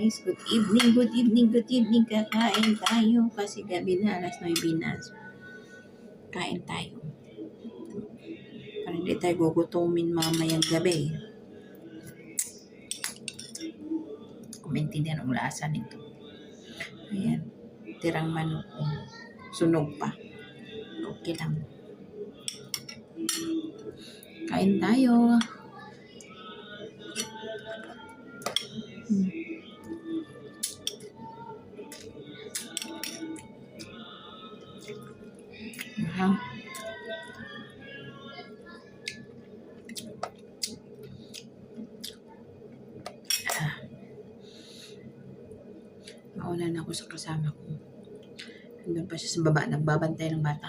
guys, good evening, good evening, good evening. Kakain tayo kasi gabi na, alas 9 na. Kain tayo. Para hindi tayo gugutumin mamayang gabi. Kung maintindihan ang lasa nito. Ayan, tirang manok. Sunog pa. Okay lang. Kain tayo. Mauna na ako sa kasama ko. Nandun pa siya sa baba, nagbabantay ng bata.